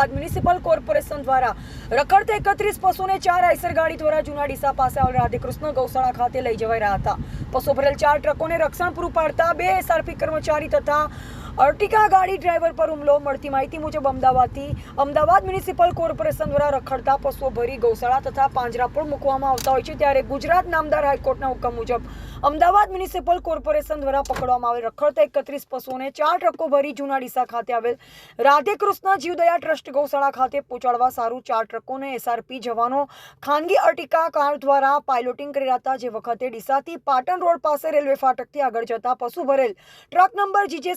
Municipal corporation દ્વારા રખડતા 31 પશુને 4 આઈસર ગાડી દ્વારા જૂના ડીસા પાસે આવેલ રાધેકૃષ્ણ ગૌશાળા ખાતે લઈ જવાઈ રહ્યા હતા. પશુ ભરેલ 4 ટ્રકોને રક્ષણ પૂરું પાડતા 2 એસઆરપી કર્મચારી તથા અર્ટિકા ગાડી ડ્રાઈવર પર હુમલો. મળતી માહિતી મુજબ અમદાવાદ મ્યુનિસિપલ કોર્પોરેશન દ્વારા રખડતા પશુઓ ભરી ગૌશાળા તથા પાંજરા પર મૂકવામાં આવતા હોય છે, ત્યારે ગુજરાત નામદાર હાઈકોર્ટના હુકમ મુજબ અમદાવાદ મ્યુનિસિપલ કોર્પોરેશન દ્વારા પકડવામાં આવેલ રખડતા 31 પશુઓને 4 ટ્રકો ભરી જૂના ડીસા ખાતે આવેલ રાધેકૃષ્ણ જીવદયા ટ્રસ્ટ ગૌશાળા ખાતે પહોંચાડવા સારું 4 ટ્રકોને એસઆરપી જવાનો ખાનગી અર્ટિકા કાર દ્વારા પાયલોટિંગ કરી રહ્યા હતા. જે વખતે ડીસાથી પાટણ રોડ પાસે રેલવે ફાટકથી આગળ જતા પશુ ભરેલ ટ્રક નંબર GJ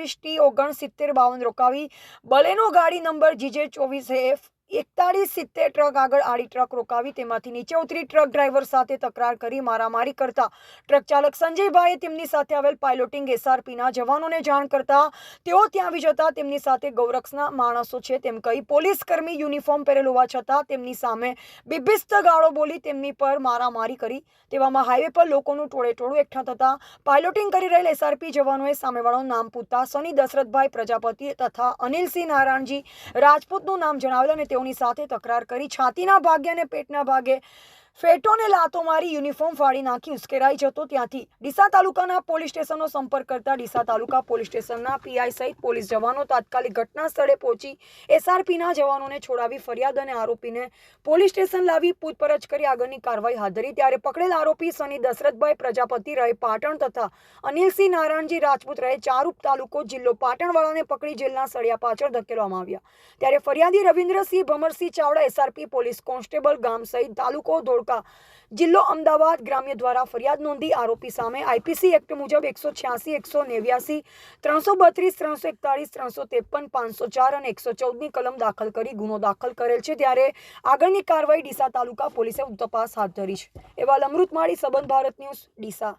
27T6972 રોકાવી બલેનો ગાડી નંબર GJ 24F 4170 ટ્રક આગળ આડી ટ્રક રોકાવી તેમાંથી નીચે ઉતરી ટ્રક ડ્રાઈવર સાથે તકરાર કરી મારામારી કરતા ટ્રક ચાલક સંજયભાઈએ તેમની સાથે આવેલ પાયલોટિંગ એસઆરપીના જવાનોને જાણ કરતા તેઓ ત્યાં આવી જતા તેમની સાથે ગૌરક્ષના માણસો છે તેમ કહી પોલીસ કર્મી યુનિફોર્મ પહેરેલ હોવા છતાં તેમની સામે બિભિસ્ત ગાળો બોલી તેમની પર મારામારી કરી. તેવામાં હાઈવે પર લોકોનું ટોળેટોળું એકઠા થતા પાયલોટિંગ કરી રહેલ એસઆરપી જવાનોએ સામેવાળાનું નામ પૂછતા સની દશરથભાઈ પ્રજાપતિ તથા અનિલસિંહ નારાયણજી રાજપૂતનું નામ જણાવેલ અને તેઓની સાથે તકરાર કરી છાતીના ભાગે અને પેટના ભાગે ફેટોને લાતો મારી યુનિફોર્મ ફાડી નાખી ઉશ્કેરાઈ જતો. ત્યાંથી ડીસા તાલુકાના પોલીસ સ્ટેશનનો સંપર્ક કરતા ડીસા તાલુકા પોલીસ સ્ટેશનના પીઆઈ સહિત પોલીસ જવાનો તાત્કાલિક ઘટના સ્થળે પહોંચી એસઆરપીના જવાનોને છોડાવી ફરિયાદ અને આરોપીને પોલીસ સ્ટેશન લાવી પૂછપરછ કરી આગળની કાર્યવાહી હાથ ધરી. ત્યારે પકડેલ આરોપી સની દશરથભાઈ પ્રજાપતિ રહે પાટણ તથા અનિલસિંહ નારાયણજી રાજપૂત રહે ચારૂપ તાલુકો જિલ્લો પાટણવાળાને પકડી જેલના સળિયા પાછળ ધકેલવામાં આવ્યા. ત્યારે ફરિયાદી Ravindrasinh Bhamarsinh Chavda SRP police constable ગામ સહિત તાલુકો ધોળકા જિલ્લો અમદાવાદ ગ્રામ્ય દ્વારા ફરિયાદ નોંધી આરોપી સામે આઈપીસી એક્ટ મુજબ 186, 189, 332, 341, 353, 504 અને 114ની કલમ દાખલ કરી ગુનો દાખલ કરેલ છે. ત્યારે આગળની કાર્યવાહી ડીસા તાલુકા પોલીસે તપાસ હાથ ધરી છે. એવા અમૃતમાળી સંબંધ ભારત ન્યૂઝ ડીસા.